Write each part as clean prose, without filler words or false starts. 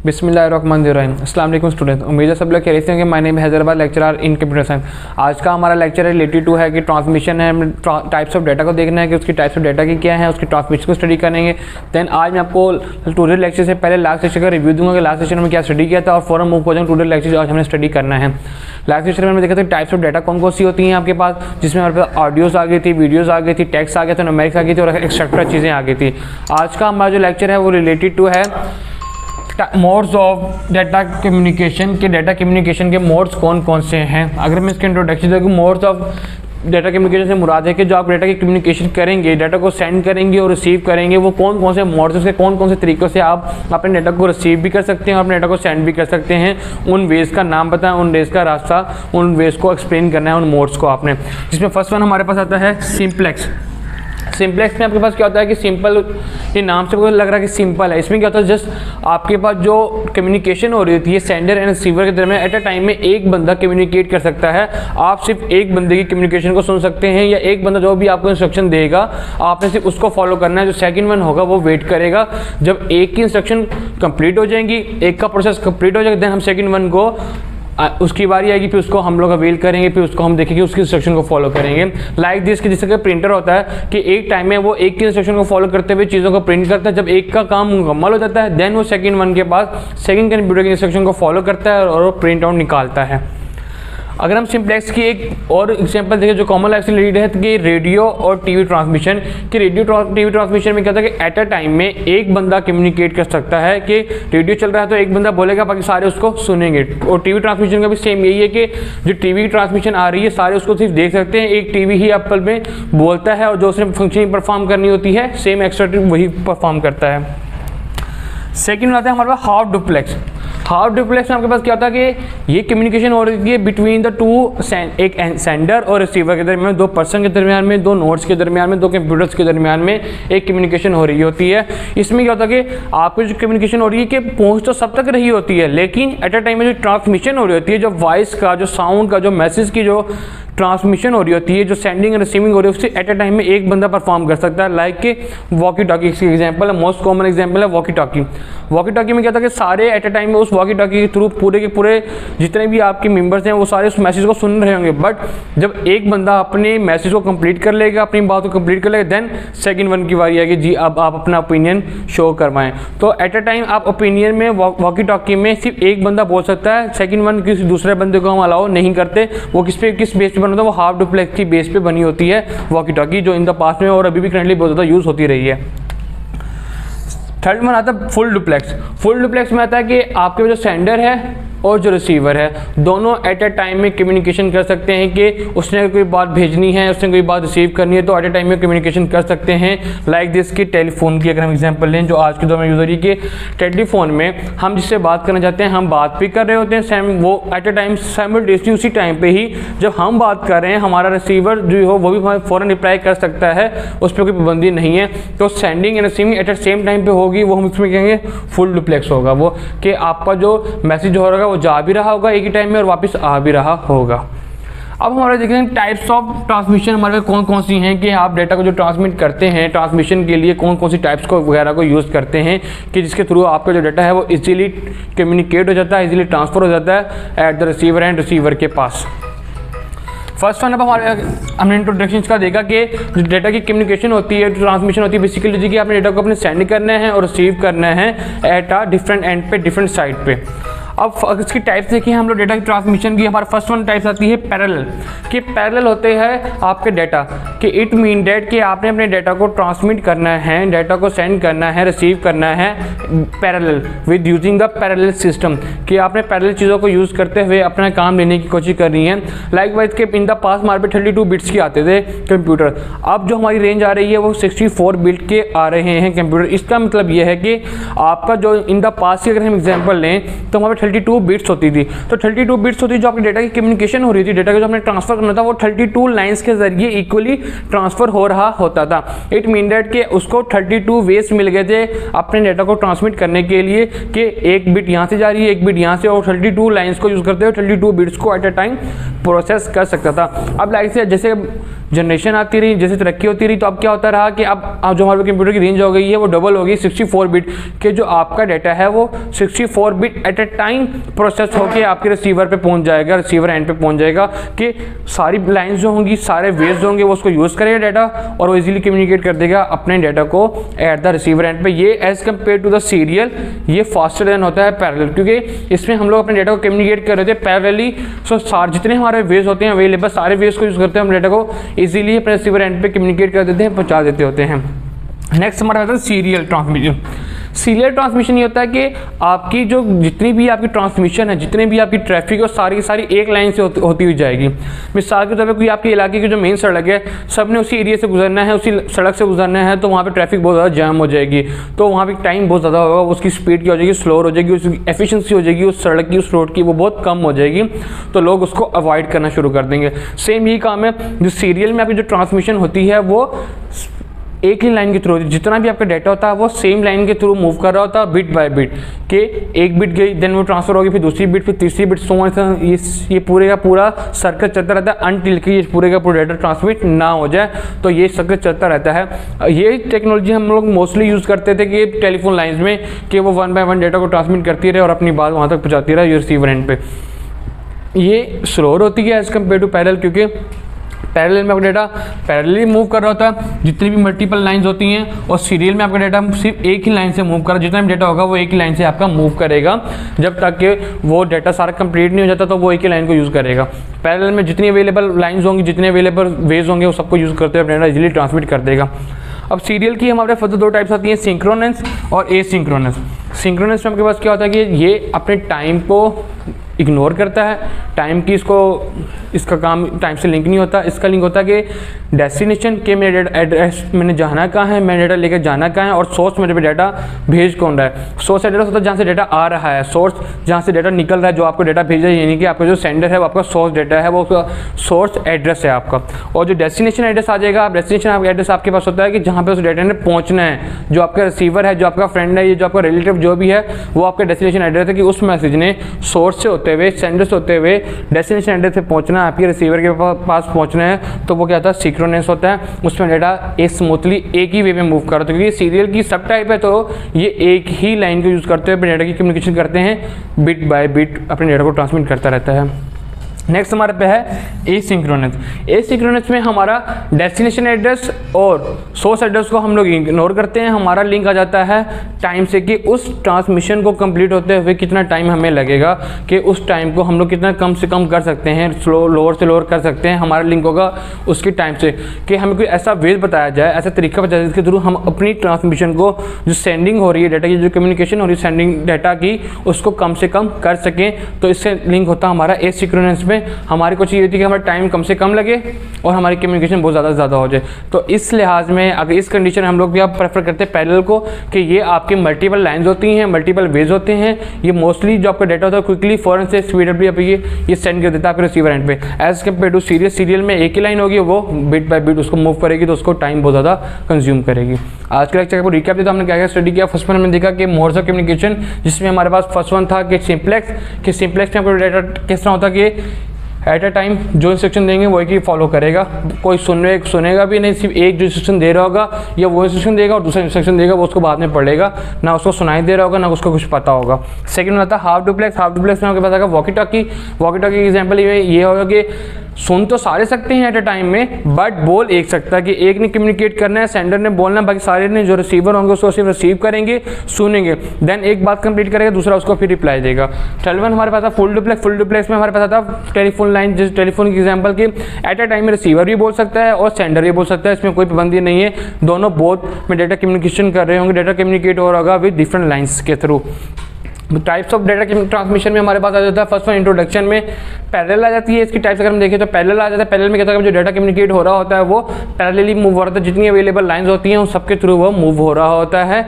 बिस्मिल्लाहिर्रहमानिर्रहीम। अस्सलाम वालेकुम स्टूडेंट, उम्मीद है सब लोग खैरियत से होंगे। माय नेम है Hyderabad, lecturer in computer science. आज का हमारा लेक्चर रिलेटेड टू है कि ट्रांसमिशन है, टाइप्स ऑफ डाटा को देखना है कि उसकी टाइप्स ऑफ डाटा की क्या है, उसकी ट्रांसमिशन को स्टडी करेंगे। देन आज मैं आपको टूडे लेक्चर से पहले लास्ट सेशन का रिव्यू दूंगा कि लास्ट सेशन में क्या स्टडी किया था और फॉरन मूव हो जाऊँ टूडे लेक्चर आज हमें स्टडी करना है। लास्ट सेशन में हमने देखा था टाइप्स ऑफ डाटा कौन कौन सी होती हैं आपके पास, जिसमें हमारे पास ऑडियोज आ गई थी, वीडियोज़ आ गई थी, टेक्स्ट आ गया था, न्यूमेरिक्स आ गई थी और एक्सेट्रा चीज़ें आ गई थी। आज का हमारा जो लेक्चर है वो रिलेटेड टू है मोड्स ऑफ डाटा कम्युनिकेशन के। डाटा कम्युनिकेशन के मोड्स कौन कौन से हैं। अगर मैं इसके इंट्रोडक्शन देखूँ, मोड्स ऑफ डाटा कम्युनिकेशन से मुराद है कि जो आप डाटा की कम्युनिकेशन करेंगे, डाटा को सेंड करेंगे और रिसीव करेंगे, वो कौन कौन से मोड्स से कौन कौन से तरीक़ों से आप अपने डाटा को रिसीव भी कर सकते हैं और अपने डाटा को सेंड भी कर सकते हैं। उन वेज़ का नाम बताएं, उन वेज़ का रास्ता, उन वेज़ को एक्सप्लेन करना है उन मोड्स को आपने। जिसमें फर्स्ट वन हमारे पास आता है सिंपलेक्स। सिंपलेक्स में आपके पास क्या होता है कि सिंपल, ये नाम से लग रहा है कि सिंपल है। इसमें क्या होता है, जस्ट आपके पास जो कम्युनिकेशन हो रही होती है सेंडर एंड रिसीवर के दरमियान एट अ टाइम में एक बंदा कम्युनिकेट कर सकता है। आप सिर्फ एक बंदे की कम्युनिकेशन को सुन सकते हैं या एक बंदा जो भी आपको इंस्ट्रक्शन देगा आपने सिर्फ उसको फॉलो करना है। जो सेकंड वन होगा वो वेट करेगा जब एक की इंस्ट्रक्शन कंप्लीट हो जाएंगी, एक का प्रोसेस कंप्लीट हो जाएगा, देन हम सेकंड वन को उसकी बारी आएगी, फिर उसको हम लोग अवेल करेंगे, फिर उसको हम देखेंगे, उसकी इंस्ट्रक्शन को फॉलो करेंगे। लाइक दिस कि जैसे कि प्रिंटर होता है कि एक टाइम में वो एक की इंस्ट्रक्शन को फॉलो करते हुए चीज़ों को प्रिंट करता है। जब एक का काम मुकम्मल हो जाता है देन वो सेकंड वन के पास सेकंड कंप्यूटर की इंस्ट्रक्शन को फॉलो करता है और वो प्रिंट आउट निकालता है। अगर हम सिंपलेक्स की एक और एग्जांपल देखें जो कॉमन लाइफ से रिलेटेड है कि रेडियो और टीवी ट्रांसमिशन की। रेडियो टीवी ट्रांसमिशन में क्या था कि एट अ टाइम में एक बंदा कम्युनिकेट कर सकता है कि रेडियो चल रहा है तो एक बंदा बोलेगा बाकी सारे उसको सुनेंगे। और टीवी ट्रांसमिशन का भी सेम यही है कि जो टीवी ट्रांसमिशन आ रही है सारे उसको सिर्फ देख सकते हैं, एक टीवी ही एप्पल में बोलता है और जो उसने फंक्शनिंग परफॉर्म करनी होती है सेम एक्स्ट्रा वही परफॉर्म करता है। सेकेंड आता है हमारे पास हाफ डुप्लेक्स। हाफ डुप्लेक्स में आपके पास क्या होता है कि ये कम्युनिकेशन हो रही है बिटवीन द टू, एक सेंडर और रिसीवर के दरमियान, दो पर्सन के दरमियान में, दो नोड्स के दरमियान में, दो कंप्यूटर्स के दरमियान में एक कम्युनिकेशन हो रही होती है। इसमें क्या होता है कि आपकी जो कम्युनिकेशन हो रही है कि पहुंच तो सब तक रही होती है, लेकिन एट अ टाइम में जो ट्रांसमिशन हो रही होती है, जो वॉइस का, जो साउंड का, जो मैसेज की जो ट्रांसमिशन हो रही होती है, जो सेंडिंग एंड रिसीविंग हो रही है, उससे एट अ टाइम में एक बंदा परफॉर्म कर सकता है। लाइक के वॉकी टॉकी इसकी एग्जांपल है, मोस्ट कॉमन एग्जांपल है वॉकी टॉकी। वॉकी टॉकी में क्या था कि सारे एट अ टाइम में उस वॉकी टॉकी के थ्रू पूरे के पूरे जितने भी आपके मेंबर्स हैं वो सारे उस मैसेज को सुन रहे होंगे। बट जब एक बंदा अपने मैसेज को कंप्लीट कर लेगा, अपनी बात को कंप्लीट कर लेगा, देन सेकंड वन की बारी आएगी, जी अब आप अपना ओपिनियन शो करवाएं। तो एट अ टाइम आप ओपिनियन में वॉकी टॉकी में सिर्फ एक बंदा बोल सकता है, सेकंड वन किसी दूसरे बंदे को हम अलाउ नहीं करते। वो किस बेस पे बना होता है, वो हाफ डुप्लेक्स की बेस पे बनी होती है वॉकी टॉकी, जो इन द पास्ट में और अभी भी करंटली बहुत ज़्यादा यूज़ होती रही है। थर्ड वन आता है फुल डुप्लेक्स। फुल डुप्लेक्स में आता है कि आपके जो सेंडर है और जो रिसीवर है दोनों एट अ टाइम में कम्युनिकेशन कर सकते हैं कि उसने कोई बात भेजनी है, उसने कोई बात रिसीव करनी है तो एट अ टाइम में कम्युनिकेशन कर सकते हैं। लाइक दिस कि टेलीफोन की अगर हम एग्जांपल लें जो आज के दौर में यूज़ हो रही है कि टेलीफोन में हम जिससे बात करना चाहते हैं हम बात भी कर रहे होते हैं, वो एट अ टाइम साइमल्टेनियसली उसी टाइम पे ही जब हम बात कर रहे हैं हमारा रिसीवर जो हो वो भी हमें फ़ौरन रिप्लाई कर सकता है, उस पर कोई पाबंदी नहीं है। तो sending end receiving at the same time पे होगी, वो हम उसमें कहेंगे फुल डुप्लेक्स होगा। वो कि आपका जो मैसेज हो रहा है वो जा भी रहा होगा एक ही टाइम में और वापस आ भी रहा होगा। अब हमारे देखते हैं टाइप्स ऑफ ट्रांसमिशन हमारे पास कौन कौन सी हैं कि आप डाटा को जो ट्रांसमिट करते हैं ट्रांसमिशन के लिए कौन कौन सी टाइप्स को वगैरह को यूज़ करते हैं कि जिसके थ्रू आपका जो डाटा है वो इजीली कम्युनिकेट हो जाता है, इजीली ट्रांसफ़र हो जाता है at the receiver and receiver के पास। फर्स्ट वन अब हमने इंट्रोडक्शन का देखा कि जो डाटा की कम्युनिकेशन होती है, ट्रांसमिशन होती है, बेसिकली कि आपने डाटा को अपने सेंड करना है और रिसीव करना है एट अ डिफरेंट एंड पे, डिफरेंट साइड पे। अब इसकी टाइप्स देखिए हम लोग डाटा की ट्रांसमिशन की। हमारा फर्स्ट वन टाइप्स आती है पैरेलल, कि पैरेलल होते हैं आपके डाटा कि इट मीन डेट कि आपने अपने डाटा को ट्रांसमिट करना है, डाटा को सेंड करना है, रिसीव करना है parallel with using the parallel system, कि आपने पैरेलल चीज़ों को यूज़ करते हुए अपना काम लेने की कोशिश करनी है। लाइक वाइज के इन द पास हमारे पे 32 बिट्स की आते थे कंप्यूटर, अब जो हमारी रेंज आ रही है वो 64 बिट के आ रहे हैं कंप्यूटर। इसका मतलब ये है कि आपका जो इन द पास की अगर हम एग्जाम्पल लें तो हमारे 32 बिट्स होती थी। तो 32 बिट्स होती जो आपकी डाटा की कम्युनिकेशन हो रही थी, डाटा को जो हमने ट्रांसफर करना था वो 32 लाइंस के जरिए इक्वली ट्रांसफर हो रहा होता था। इट मीन दैट कि उसको 32 वेज मिल गए थे अपने डाटा को ट्रांसमिट करने के लिए कि एक बिट यहाँ से जा रही है, एक बिट यहाँ से, और 32 लाइंस को यूज़ करते हुए 32 बिट्स को एट अ टाइम प्रोसेस कर सकता था। अब लाइक से जैसे जनरेशन आती रही, जैसे तरक्की होती रही, तो अब क्या होता रहा कि अब जो हमारे कंप्यूटर की रेंज हो गई है वो डबल हो गई 64 बिट के। जो आपका डाटा है वो 64 bit at a time process होकर आपके रिसीवर पे पहुंच जाएगा, रिसीवर एंड पे पहुंच जाएगा कि सारी लाइन्स जो होंगी, सारे वेव्स जो होंगे वो उसको यूज़ करेगा डाटा और वो इजीली कम्युनिकेट कर देगा अपने डाटा को एट द रिसीवर एंड पे। ये as compare to the serial ये फास्टर देन होता है पैरेलल, क्योंकि इसमें हम लोग अपने डाटा को कम्युनिकेट कर रहे थे पैरेलली। सो जितने हमारे वेव्स होते हैं अवेलेबल, सारे वेव्स को यूज़ करते हैं, हम डाटा को इजीली अपने रिसीवर एंड पे कम्युनिकेट कर देते हैं, पहुँचा देते होते हैं। नेक्स्ट हमारा आता है सीरियल ट्रांसमिशन। सीरियल ट्रांसमिशन ये होता है कि आपकी जो जितनी भी आपकी ट्रांसमिशन है, जितने भी आपकी ट्रैफिक है, सारी की सारी एक लाइन से होती हुई जाएगी। मिसाल के तौर पर कोई आपके इलाके की जो मेन सड़क है, सब ने उसी एरिया से गुजरना है, उसी सड़क से गुजरना है, तो वहाँ पे ट्रैफिक बहुत ज़्यादा जाम हो जाएगी, तो वहाँ पे टाइम बहुत ज़्यादा होगा, उसकी स्पीड क्या हो जाएगी, स्लो हो जाएगी, उसकी एफिशिएंसी हो जाएगी उस सड़क की, उस रोड की, वो बहुत कम हो जाएगी, तो लोग उसको अवॉइड करना शुरू कर देंगे। सेम यही काम है, जो सीरियल में आपकी जो ट्रांसमिशन होती है वो एक ही लाइन के थ्रू, जितना भी आपका डाटा होता है वो सेम लाइन के थ्रू मूव कर रहा होता है बिट बाय बिट, के एक बिट गई देन वो ट्रांसफर होगी, फिर दूसरी बिट, फिर तीसरी बिट, सो ये पूरे का पूरा सर्कल चलता रहता है अनटिल कि ये पूरे का पूरा डाटा ट्रांसमिट ना हो जाए। तो ये सर्कल चलता रहता है। ये टेक्नोलॉजी हम लोग मोस्टली यूज़ करते थे कि टेलीफोन लाइन्स में, कि वो 1 बाय 1 डाटा को ट्रांसमिट करती रहे और अपनी बात वहाँ तक पहुँचाती रहे रिसीवर एंड पे। ये स्लोअर होती है एज़ कम्पेयर टू पैरेलल, क्योंकि पैरेलल में आपका डाटा पैरेलली मूव कर रहा होता है, जितनी भी मल्टीपल लाइंस होती हैं, और सीरियल में आपका डाटा सिर्फ एक ही लाइन से मूव कर रहा है, जितना भी डाटा होगा वो एक ही लाइन से आपका मूव करेगा, जब तक कि वो डाटा सारा कंप्लीट नहीं हो जाता तो वो एक ही लाइन को यूज़ करेगा। पैरेलल में जितनी अवेलेबल लाइंस होंगी, जितने अवेलेबल वेज होंगे, वो सबको यूज़ करते हुए डाटा इजीली ट्रांसमिट कर देगा। अब सीरियल की हमारे फर्दर 2 टाइप्स आती हैं, सिंक्रोनस और एसिंक्रोनस। सिंक्रोनस में आपके पास क्या होता है कि ये अपने टाइम को इग्नोर करता है, टाइम की इसका काम टाइम से लिंक नहीं होता। इसका लिंक होता है कि डेस्टिनेशन के मेरे एड्रेस मैंने जाना कहाँ है, मैंने डाटा लेकर जाना कहाँ है, और सोर्स मेरे पे डाटा भेज कौन रहा है। सोर्स एड्रेस होता है जहाँ से डाटा आ रहा है, सोर्स जहाँ से डाटा निकल रहा है, जो आपको डाटा भेजा है, यानी कि आपका जो सेंडर है वो आपका सोर्स डाटा है, वो सोर्स एड्रेस है आपका। और जो डेस्टिनेशन एड्रेस आ जाएगा, डेस्टिनेशन एड्रेस आपके पास होता है कि जहाँ पे उस डाटा ने पहुँचना है, जो आपका रिसीवर है, जो आपका फ्रेंड है, जो आपका रिलेटिव जो भी है, वो आपका डेस्टिनेशन एड्रेस है कि उस मैसेज ने सोर्स से होते हुए, सेंडर से होते हुए डेस्टिनेशन एड्रेस से पहुंचना है, आपके रिसीवर के पास पहुंचना है, तो वो क्या होता है, सिंक्रोनस होता है। उसमें डाटा एक स्मूथली एक ही वे में मूव कर रहा है, क्योंकि सीरियल की सब टाइप है, तो ये एक ही लाइन को यूज़ करते हुए अपने डाटा की कम्युनिकेशन करते हैं, बिट बाय बिट अपने डाटा को ट्रांसमिट करता रहता है। नेक्स्ट हमारे पे है एसिंक्रोनस। एसिंक्रोनस में हमारा डेस्टिनेशन एड्रेस और सोर्स एड्रेस को हम लोग इग्नोर करते हैं, हमारा लिंक आ जाता है टाइम से, कि उस ट्रांसमिशन को कंप्लीट होते हुए कितना टाइम हमें लगेगा, कि उस टाइम को हम लोग कितना कम से कम कर सकते हैं, लोअर से लोअर कर सकते हैं, हमारा लिंक होगा उसके टाइम से, कि हमें कोई ऐसा वेज बताया जाए, ऐसा तरीका बताया जाए जिसके थ्रू हम अपनी ट्रांसमिशन को, जो सेंडिंग हो रही है डाटा की, जो कम्युनिकेशन हो रही है सेंडिंग डाटा की, उसको कम से कम कर सकें। तो इससे लिंक होता है हमारा एसिंक्रोनस में। हमारी कोशिश ये होती है कि हमारा टाइम कम से कम लगे और हमारी कम्युनिकेशन बहुत ज़्यादा हो जाए। तो इस लिहाज में अगर इस कंडीशन में हम लोग भी आप प्रेफर करते हैं पैरेलल को, कि ये आपकी मल्टीपल लाइंस होती हैं, मल्टीपल वेज होते हैं, ये मोस्टली जो आपका डाटा होता है क्विकली फॉरन से स्पीडअपली आप ये सेंड कर देता है आपके रिसीवर एंड पे, as compare to serial. Serial में एक ही लाइन होगी, वो बिट बाय बिट उसको मूव करेगी, तो उसको टाइम बहुत ज़्यादा कंज्यूम करेगी। आज के लेक्चर को रिकैप देता, हमने क्या क्या स्टडी किया। फर्स्ट वन हमने देखा कि मोड्स ऑफ कम्युनिकेशन, जिसमें हमारे पास फर्स्ट वन था कि सिंप्लेक्स में आपको डाटा किस तरह होता है कि एट अ टाइम जो इंस्ट्रक्शन देंगे वो एक ही फॉलो करेगा, कोई सुनेगा भी नहीं, सिर्फ एक जो इंस्ट्रक्शन दे रहा होगा या वो इंस्ट्रक्शन देगा और दूसरा इंस्ट्रक्शन देगा, वो उसको बाद में पढ़ेगा, ना उसको सुनाई दे रहा होगा, ना उसको कुछ पता होगा। सेकंड आता है हाफ डुप्लेक्स। हाफ डुप्लेक्स में आपके पास आएगा वॉकी टॉकी की एग्जाम्पल ये होगा कि सुन तो सारे सकते हैं एट अ टाइम में, बट बोल एक सकता है, कि एक ने कम्युनिकेट करना है, सेंडर ने बोलना है, बाकी सारे ने जो रिसीवर होंगे उसको सिर्फ रिसीव करेंगे, सुनेंगे, देन एक बात कंप्लीट करेगा, दूसरा उसको फिर रिप्लाई देगा। थर्ड वन हमारे पास था फुल डुप्लेक्स में हमारे पास आता टेलीफोन लाइन, जैसे टेलीफोन की एग्जांपल की एट अ टाइम में रिसीवर भी बोल सकता है और सेंडर भी बोल सकता है, इसमें कोई पाबंदी नहीं है, दोनों बोथ में डाटा कम्युनिकेशन कर रहे होंगे, डाटा कम्युनिकेट हो रहा होगा विद डिफरेंट लाइन्स के through. Types of data transmission में हमारे पास आ जाता है फर्स्ट वन इंट्रोडक्शन में पैरेलल आ जाती है। इसकी टाइप्स अगर हम देखें तो पैरेलल आ जाता है। पैरेलल में क्या होता है, जो डाटा कम्युनिकेट हो रहा होता है वो पैरेलली मूव हो रहा होता है, जितनी अवेलेबल लाइंस होती हैं उन सबके थ्रू वो मूव हो रहा होता है।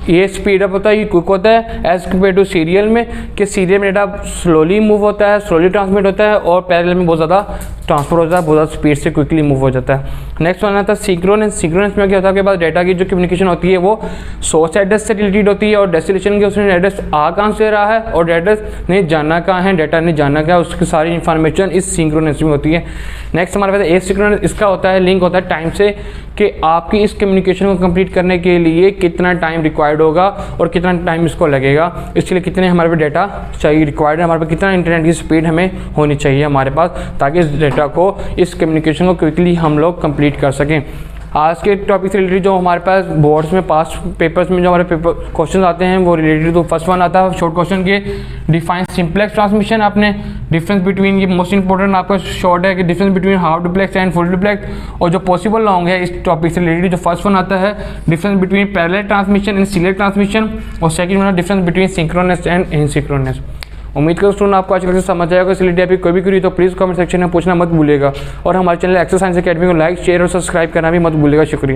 ये स्पीड अप होता है, ये क्विक होता है एज कम्पेयर टू सीरियल में, कि सीरियल में डाटा स्लोली मूव होता है, स्लोली ट्रांसमिट होता है, और पैरेलल में बहुत ज़्यादा ट्रांसफर होता है, बहुत ज़्यादा स्पीड से क्विकली मूव हो जाता है। नेक्स्ट वन आता है सिंक्रोनस। सिंक्रोनस में क्या होता है, के बाद डाटा की जो कम्युनिकेशन होती है वो सोर्स एड्रेस से रिलेटेड होती है और डेस्टिनेशन के उसमें एड्रेस आ कहाँ चांस दे रहा है और डाटा नहीं जानना कहाँ है, डाटा नहीं जानना क्या है, उसकी सारी इन्फॉर्मेशन इस सिंक्रोनस में होती है। नेक्स्ट हमारे पास एसिंक्रोनस, इसका होता है लिंक होता है टाइम से कि आपकी इस कम्युनिकेशन को कंप्लीट करने के लिए कितना टाइम रिक्वायर्ड होगा और कितना टाइम इसको लगेगा, इसके लिए कितने हमारे पास डाटा चाहिए रिक्वायर्ड है, हमारे पास कितना इंटरनेट की स्पीड हमें होनी चाहिए हमारे पास, ताकि इस डाटा को, इस कम्युनिकेशन को क्विकली हम लोग कंप्लीट कर सकें। आज के टॉपिक से रिलेटेड जो हमारे पास बोर्ड्स में पास्ट पेपर्स में जो हमारे पेपर क्वेश्चन आते हैं वो रिलेटेड, तो फर्स्ट वन आता है शॉर्ट क्वेश्चन के, डिफाइन सिंपलेक्स ट्रांसमिशन। आपने डिफरेंस बिटवीन, ये मोस्ट इंपॉर्टेंट आपका शॉर्ट है कि difference between half duplex and full duplex, और जो पॉसिबल लॉन्ग है इस टॉपिक से रिलेटेड जो फर्स्ट वन आता है difference between parallel transmission and serial transmission, और second one difference between synchronous and asynchronous. उम्मीद करो स्टूडेंट आपको आज के लेक्चर समझ आएगा। इस रिलेटेड आपकी कोई भी क्वेरी तो प्लीज़ कमेंट सेक्शन में पूछना मत भूलिएगा, और हमारे चैनल एक्सरसाइंस अकेडमी को लाइक, शेयर और सब्सक्राइब करना भी मत भूलिएगा। शुक्रिया।